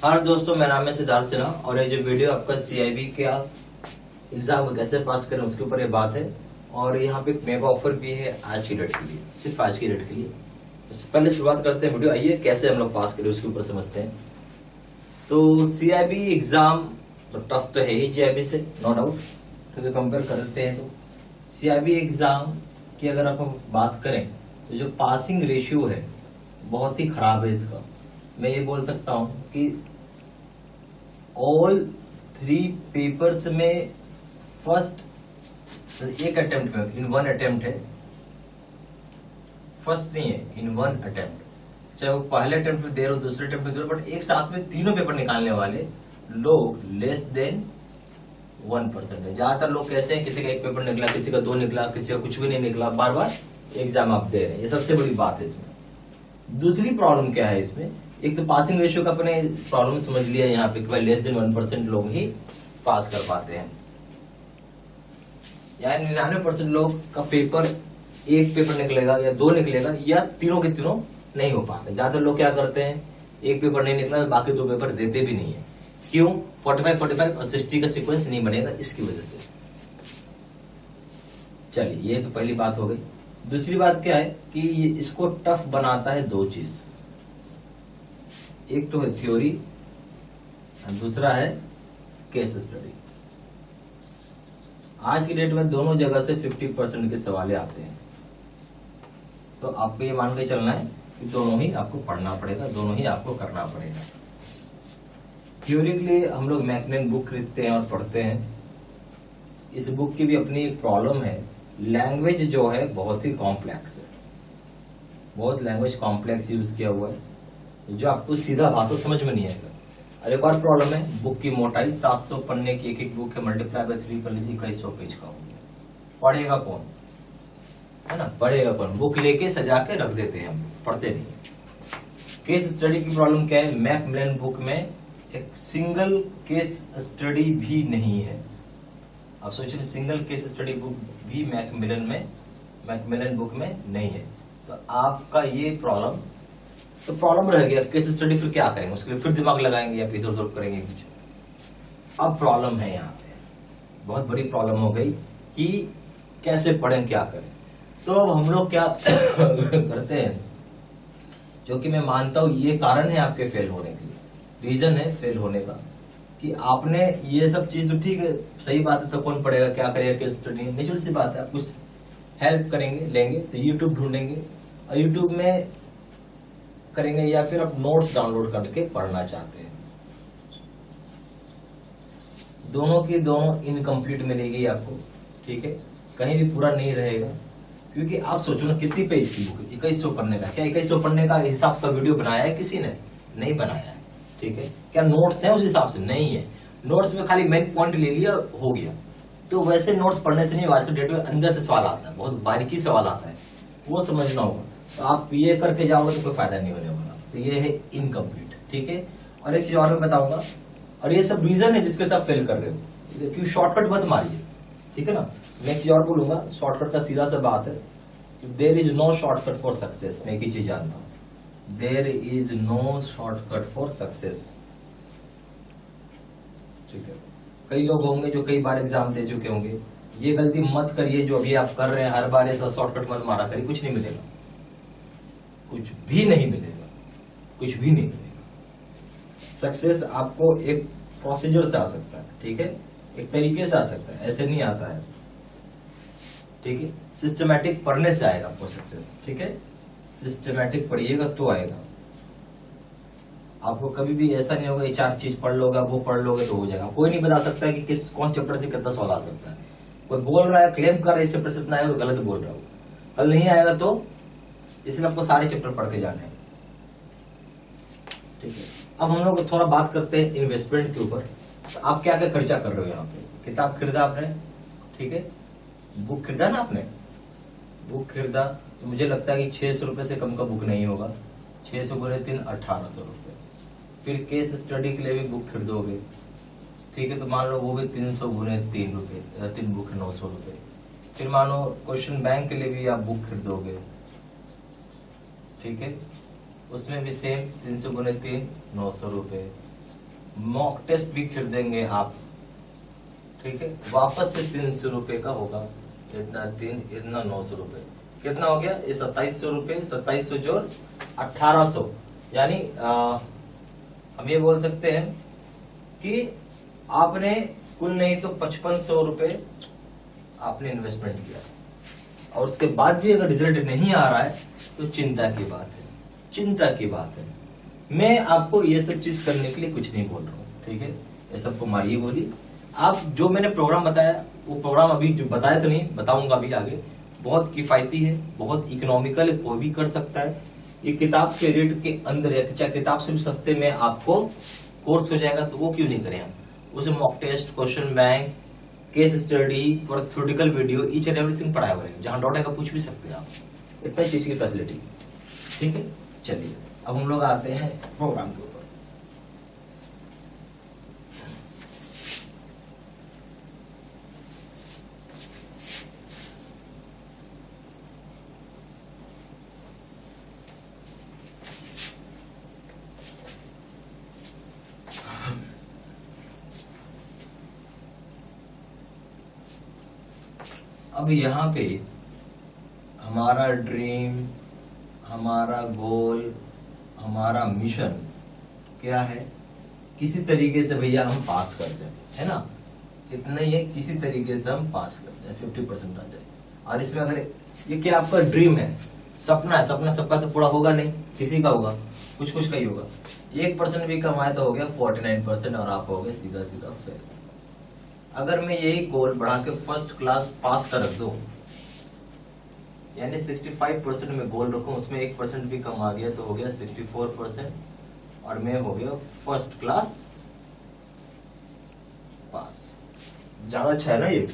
हाँ दोस्तों, मेरा नाम है सिद्धार्थ सिन्हा और ये जो वीडियो आपका CIB का एग्जाम कैसे पास करें उसके ऊपर ये बात है। और यहाँ पे एक मेगा ऑफर भी है आज की डेट के लिए, सिर्फ आज की डेट के लिए। तो पहले शुरुआत करते हैं वीडियो, आइए कैसे हम लोग पास करें उसके ऊपर समझते हैं। तो CIB एग्जाम तो टफ तो है ही CIB से, नो डाउट। तो कंपेयर करते हैं तो CIB एग्जाम की अगर आप हम बात करें तो जो पासिंग रेशियो है बहुत ही खराब है इसका। मैं ये बोल सकता हूं कि ऑल 3 पेपर्स में फर्स्ट एक अटेम्प्ट में इन वन अटेम्प्ट है, फर्स्ट नहीं है, इन वन अटेम्प्ट। चाहे वो पहले अटेम्प्ट में दे रहे हो, दूसरे अटेम्प्ट में दे रहे हो, बट एक साथ में तीनों पेपर निकालने वाले लोग लेस देन 1% है। ज्यादातर लोग कैसे हैं, किसी का एक पेपर निकला, किसी का 2 निकला, किसी का कुछ भी नहीं निकला, बार बार एग्जाम आप दे रहे हैं। ये सबसे बड़ी बात है इसमें। दूसरी प्रॉब्लम क्या है इसमें, एक तो पासिंग रेशियो का अपने प्रॉब्लम समझ लिया यहाँ पे कि भाई लेस देन 1% लोग ही पास कर पाते हैं। यानी 99% लोग का पेपर, एक पेपर निकलेगा या 2 निकलेगा या तीनों के तीनों नहीं हो पाते। ज्यादातर लोग क्या करते हैं, एक पेपर नहीं निकला बाकी 2 पेपर देते भी नहीं है। क्यों? 45 और 60 का सीक्वेंस नहीं बनेगा, इसकी वजह से। चलिए, ये तो पहली बात हो गई। दूसरी बात क्या है कि इसको टफ बनाता है 2 चीज, एक तो है थ्योरी और दूसरा है केस स्टडी। आज की डेट में दोनों जगह से 50% के सवाल आते हैं। तो आपको ये मान के चलना है कि दोनों ही आपको पढ़ना पड़ेगा, दोनों ही आपको करना पड़ेगा। थ्योरी के लिए हम लोग मैकमिलन बुक खरीदते हैं और पढ़ते हैं। इस बुक की भी अपनी एक प्रॉब्लम है, लैंग्वेज जो है बहुत ही कॉम्प्लेक्स है, बहुत लैंग्वेज कॉम्प्लेक्स यूज किया हुआ है जो आपको सीधा भाषा समझ में नहीं आएगा। और एक और प्रॉब्लम है, बुक की मोटाई 700 पन्ने की एक बुक है, मल्टीप्लाई बाय 3 कर लीजिए, 2100 पेज का हो गया। पढ़ेगा कौन, है ना, पढ़ेगा कौन? बुक लेके सजा के रख देते हैं हम, पढ़ते नहीं। केस स्टडी की प्रॉब्लम क्या है, मैकमिलन बुक में एक सिंगल केस स्टडी भी नहीं है। आप सोचिए, सिंगल केस स्टडी बुक भी मैकमिलन बुक में नहीं है। तो आपका ये प्रॉब्लम रह गया। केस स्टडी फिर क्या करेंगे, उसके लिए फिर दिमाग लगाएंगे या फिर इधर उधर करेंगे कुछ। अब प्रॉब्लम है यहाँ पे, बहुत बड़ी प्रॉब्लम हो गई कि कैसे पढ़ें, क्या करें। तो अब हम लोग क्या करते हैं, जो कि मैं मानता हूं ये कारण है आपके फेल होने के लिए, रीजन है फेल होने का, कि आपने ये सब चीज, तो ठीक है सही बात है, तो कौन पढ़ेगा, क्या करेगा, केस स्टडी नेचुरल सी बात है। आप कुछ हेल्प करेंगे, लेंगे तो यूट्यूब ढूंढेंगे और यूट्यूब में करेंगे, या फिर आप नोट्स डाउनलोड करके पढ़ना चाहते हैं। दोनों की दोनों इनकम्प्लीट मिलेगी आपको, ठीक है, कहीं भी पूरा नहीं रहेगा। क्योंकि आप सोचो ना, कितनी पेज की बुक है, 2100 पढ़ने का। क्या 2100 पढ़ने का हिसाब का वीडियो बनाया है किसी ने? नहीं बनाया है, ठीक है। क्या नोट्स है उस हिसाब से? नहीं है। नोट्स में खाली मेन पॉइंट ले लिया, हो गया। तो वैसे नोट्स पढ़ने से नहीं, आज के डेट में अंदर से सवाल आता है, बहुत बारीकी सवाल आता है, वो समझना होगा। तो आप ये करके जाओगे तो कोई फायदा नहीं होने वाला। तो ये है इनकम्प्लीट, ठीक है। और एक चीज और मैं बताऊंगा, और ये सब रीजन है जिसके साथ फेल कर रहे हो। क्यों शॉर्टकट मत मारिए, ठीक है ना। मैं एक चीज और बोलूंगा, शॉर्टकट का सीधा सा बात है, there is no shortcut for success. मैं एक ही चीज जानता हूं, there is no shortcut for success, ठीक है। कई लोग होंगे जो कई बार एग्जाम दे चुके होंगे, ये गलती मत करिए जो अभी आप कर रहे हैं। हर बार ऐसा शॉर्टकट मत मारा करिए, कुछ नहीं मिलेगा, कुछ भी नहीं मिलेगा, कुछ भी नहीं मिलेगा। सक्सेस आपको एक प्रोसीजर से आ सकता है, ठीक है, एक तरीके से आ सकता है, ऐसे नहीं आता है, ठीक है। सिस्टमैटिक पढ़ने से आएगा आपको सक्सेस, ठीक है। सिस्टमैटिक पढ़िएगा तो आएगा। आपको कभी भी ऐसा नहीं होगा ये 4 चीज पढ़ लोगे, वो पढ़ लोगे तो हो जाएगा। कोई नहीं बता सकता है कि कौन चैप्टर से कितना सवाल आ सकता है। कोई बोल रहा है, क्लेम कर रहा है इससे चैप्टर से इतना आएगा, गलत बोल रहा हो, कल नहीं आएगा। तो इसलिए आपको सारे चैप्टर पढ़ के जाने हैं, ठीक है। अब हम लोग थोड़ा बात करते हैं इन्वेस्टमेंट के ऊपर। तो आप क्या क्या खर्चा कर रहे हो यहाँ पे? किताब खरीदा आपने, ठीक है, बुक खरीदा ना आपने, बुक खरीदा, तो मुझे लगता है कि 600 रुपए से कम का बुक नहीं होगा। 600 गुणे 3 1800 रुपए। फिर केस स्टडी के लिए भी बुक खरीदोगे, ठीक है, तो मान लो वो भी 300 गुणे 3 रुपए, 3 बुक 900 रुपए। फिर मानो क्वेश्चन बैंक के लिए भी आप बुक खरीदोगे, ठीक है, उसमें भी सेम 300 गुणे 3 900 रुपए। मॉक टेस्ट भी खरीदेंगे आप, ठीक है, वापस से 300 रुपए का होगा, इतना 900 रुपए, कितना हो गया ये 2700 रुपए, 2700 जोड़ 1800, यानी हम ये बोल सकते हैं कि आपने कुल नहीं तो 5500 रुपए आपने इन्वेस्टमेंट किया, और उसके बाद भी अगर रिजल्ट नहीं आ रहा है तो चिंता की बात है, चिंता की बात है। मैं आपको ये सब चीज करने के लिए कुछ नहीं बोल रहा हूँ, ठीक है, ये सबको मारिए बोली। आप जो मैंने प्रोग्राम बताया, वो प्रोग्राम अभी जो बताया तो नहीं, बताऊंगा अभी आगे, बहुत किफायती है, बहुत इकोनॉमिकल है, कोई भी कर सकता है। ये किताब के रेट के अंदर है, चाहे किताब से भी सस्ते में आपको कोर्स हो जाएगा, तो वो क्यों नहीं करें हम। उसे mock test, question bank, case study और theoretical video, each and everything पढ़ाया हुआ है, जहां डाउट है पूछ भी सकते हैं आप, इतना चीज की फैसिलिटी, ठीक है। चलिए अब हम लोग आते हैं प्रोग्राम के ऊपर। अब यहाँ पे हमारा ड्रीम, हमारा गोल, हमारा मिशन क्या है, किसी तरीके से भैया हम पास कर जाए, है ना, इतना ही है, किसी तरीके से हम पास कर जाए, 50% आ जाए। और इसमें अगर ये क्या आपका ड्रीम है, सपना है, सपना सबका तो पूरा होगा नहीं, किसी का होगा, कुछ कुछ का ही होगा, 1% भी कम आए तो हो गया 49%, और आप हो गए सीधा सीधा फेल। अगर मैं यही गोल बढ़ा के फर्स्ट क्लास पास कर रख दूं, यानी 65% में गोल रखूं, उसमें 1% भी कम आ गया तो हो गया 64%, और मैं हो गया फर्स्ट क्लास पास। ज्यादा अच्छा है ना ये,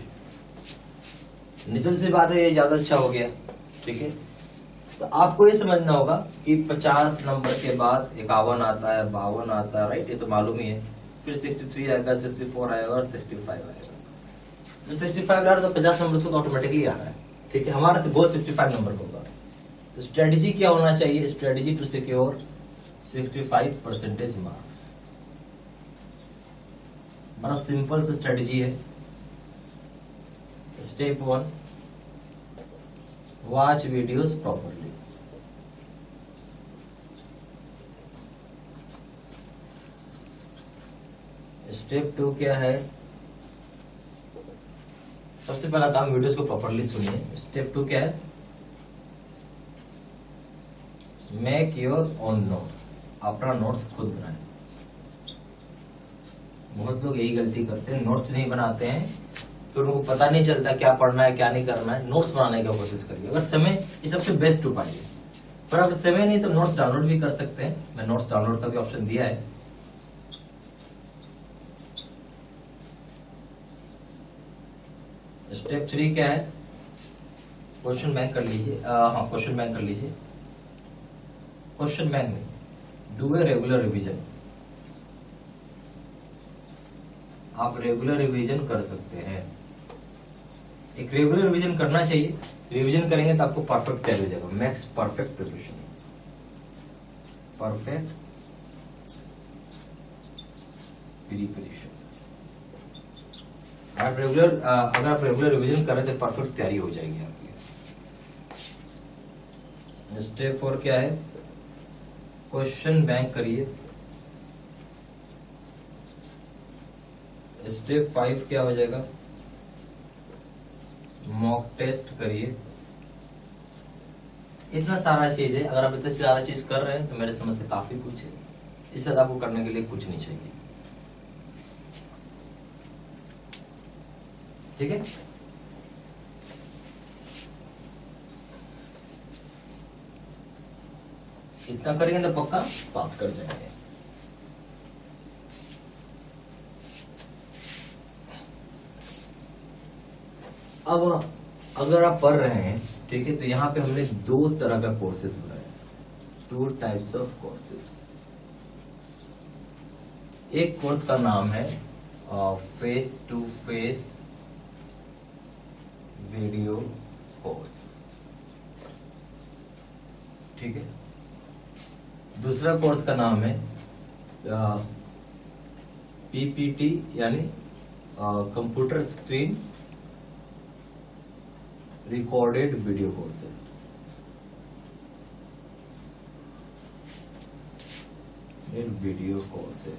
निचल से बात है, ये ज्यादा अच्छा हो गया, ठीक है। तो आपको ये समझना होगा कि 50 नंबर के बाद 51 आता है, 52 आता है, राइट, ये तो मालूम ही है, फिर 63 आएगा, 64 आएगा और 65 आएगा। जो 65 आ रहा है तो 50 नंबर उसको ऑटोमेटिकली आ रहा है, ठीक है। हमारा से गोल 65 नंबर का होगा, तो स्ट्रेटेजी क्या होना चाहिए, स्ट्रेटेजी टू सिक्योर 65% मार्क्स। बड़ा सिंपल सा स्ट्रेटेजी है। Step 1, watch videos properly. Step 2 क्या है, सबसे पहला काम वीडियोस को प्रॉपरली सुनिए। स्टेप 2 क्या है, मेक योर ओन नोट्स, अपना नोट्स खुद बनाए। बहुत लोग यही गलती करते हैं, नोट्स नहीं बनाते हैं, फिर उनको पता नहीं चलता क्या पढ़ना है क्या नहीं करना है। नोट्स बनाने की कोशिश करिए, अगर समय, ये सबसे बेस्ट उपाय है, पर अगर समय नहीं तो नोट्स डाउनलोड भी कर सकते हैं, मैं नोट्स डाउनलोड का भी ऑप्शन दिया है। स्टेप 3 क्या है, क्वेश्चन बैंक कर लीजिए, हाँ क्वेश्चन बैंक कर लीजिए। क्वेश्चन बैंक में डू ए रेगुलर रिवीजन, आप रेगुलर रिवीजन कर सकते हैं। एक रेगुलर रिवीजन करना चाहिए, रिवीजन करेंगे तो आपको परफेक्ट तैयार हो जाएगा। Max perfect preparation, perfect preparation. आप रेगुलर, अगर आप रेगुलर रिवीजन करें तो परफेक्ट तैयारी हो जाएगी आपकी। स्टेप 4 क्या है, क्वेश्चन बैंक करिए। स्टेप 5 क्या हो जाएगा, मॉक टेस्ट करिए। इतना सारा चीज है, अगर आप इतना सारा चीज कर रहे हैं तो मेरे समझ से काफी कुछ है, इससे आपको करने के लिए कुछ नहीं चाहिए, ठीक है। इतना करेंगे तो पक्का पास कर जाएंगे। अब अगर आप पढ़ रहे हैं, ठीक है, तो यहाँ पे हमने 2 तरह का कोर्सेज बनाया, 2 टाइप्स ऑफ कोर्सेज। एक कोर्स का नाम है face to face video course, ठीक है। दूसरा कोर्स का नाम है पीपीटी यानी computer screen recorded video course है। वीडियो कोर्स है।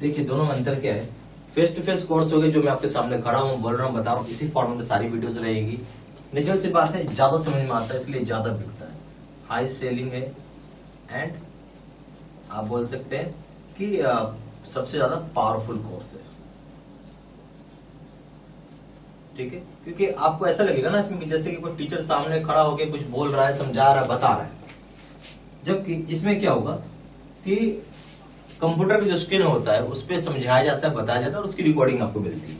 देखिए दोनों में अंतर क्या है। फेस टू फेस कोर्स हो गए, जो मैं आपके सामने खड़ा हूं, बोल रहा हूं, बता रहा हूं, इसी फॉर्मेट में सारी वीडियोस रहेगी। नेचुरल सी बात है, ज्यादा समझ में आता है, इसलिए ज्यादा बिकता है, हाई सेलिंग है, एंड आप बोल सकते हैं कि सबसे ज्यादा पावरफुल कोर्स है। ठीक है, क्योंकि आपको ऐसा लगेगा ना इसमें कि जैसे कि कोई टीचर सामने खड़ा होकर कुछ बोल रहा है, समझा रहा है, बता रहा है। जबकि इसमें क्या होगा कि कंप्यूटर का जो स्क्रीन होता है उस पर समझाया जाता है, बताया जाता है, और उसकी रिकॉर्डिंग आपको मिलती है।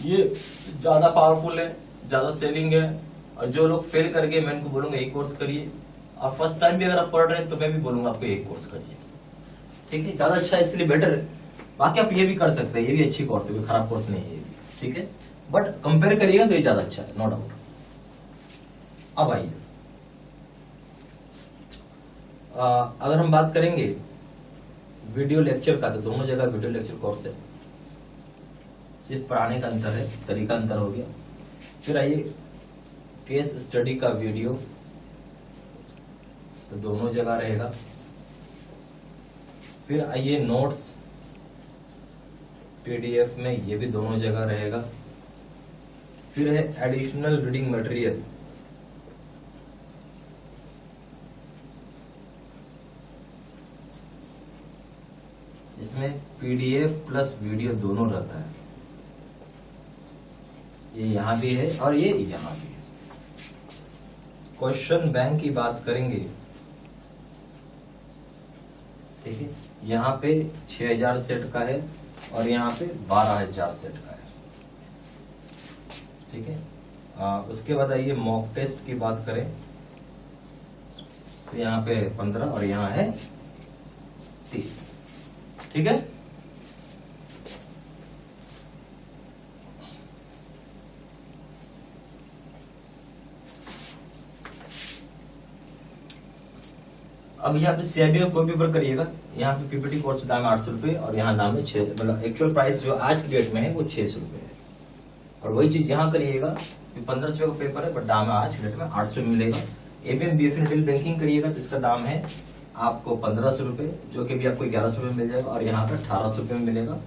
ये ज्यादा पावरफुल है, ज्यादा सेलिंग है। और जो लोग फेल कर गए, मैं उनको बोलूंगा यही कोर्स करिए। और फर्स्ट टाइम भी अगर आप पढ़ रहे हैं तो मैं भी बोलूंगा आपको यही कोर्स करिए। ठीक है, ज्यादा अच्छा है, इसलिए बेटर है। बाकी आप ये भी कर सकते हैं, ये भी अच्छी कोर्स है, कोई खराब कोर्स नहीं है ये भी। ठीक है, बट कंपेयर करिएगा तो ये ज्यादा अच्छा है, नो डाउट। अब आइए, अगर हम बात करेंगे वीडियो लेक्चर का, तो दोनों जगह वीडियो लेक्चर कोर्स है, सिर्फ पढ़ाने का अंतर है, तरीका अंतर हो गया। फिर आइए केस स्टडी का वीडियो, तो दोनों जगह रहेगा। फिर आइए नोट्स पीडीएफ में, ये भी दोनों जगह रहेगा। फिर है एडिशनल रीडिंग मटेरियल, इसमें पीडीएफ प्लस वीडियो दोनों रहता है। ये यहां भी है और ये यहां भी है। क्वेश्चन बैंक की बात करेंगे, ठीक है, यहाँ पे 6000 सेट का है और यहाँ पे 12000 सेट का है। ठीक है, उसके बाद आइए मॉक टेस्ट की बात करें, तो यहाँ पे 15 और यहाँ है 30। ठीक है, अब यहाँ पे सीआईबी कोई पेपर करिएगा, यहाँ पे पीपीटी कोर्स का दाम है 800 रुपए और यहाँ दाम है 6, मतलब एक्चुअल प्राइस जो आज की डेट में है वो 600 रुपए है। और वही चीज यहाँ करिएगा, 1500 का पेपर है बट दाम है आज की डेट में 800 में मिलेगा। एपीएम बीएफए रिटेल बैंकिंग करिएगा तो इसका दाम है आपको 1500 रुपए, जो कि भी आपको 1100 रुपए में मिल जाएगा, और यहाँ पे 1800 रुपए में मिलेगा,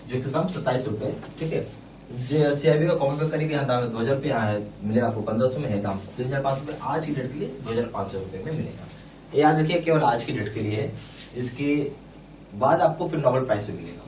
जो इसका दाम 27 रुपए है। ठीक है, सीआईबी का कॉपी पेपर करेंगे, यहाँ दाम है 2000 रुपए, यहाँ मिलेगा आपको 1500 में, है दाम 3500 रुपए, आज की डेट के लिए 2500 रुपए में मिलेगा। ये याद रखिए, केवल आज की डेट के लिए है, इसके बाद आपको फिर नॉर्मल प्राइस में मिलेगा।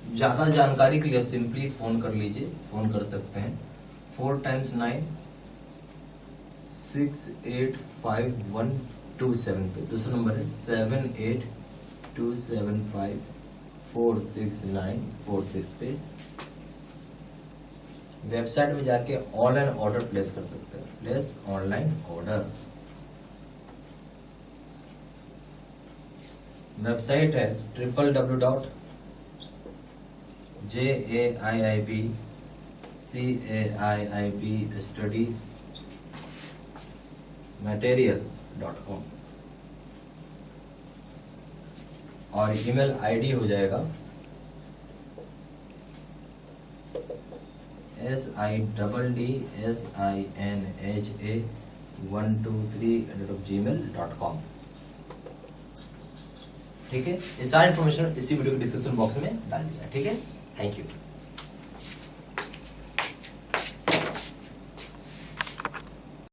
ज्यादा जानकारी के लिए आप सिंपली फोन कर लीजिए, फोन कर सकते हैं 4 × 9 685 पे। दूसरा नंबर है 7827546946 पे। वेबसाइट में जाके ऑनलाइन ऑर्डर प्लेस कर सकते हैं, प्लेस ऑनलाइन ऑर्डर। वेबसाइट है www.JAIIBstudymaterial.com और ईमेल आईडी हो जाएगा SIDDSINHA123@gmail.com। ठीक है, ये सारी इन्फॉर्मेशन इसी वीडियो के डिस्क्रिप्शन बॉक्स में डाल दिया। ठीक है, थैंक यू।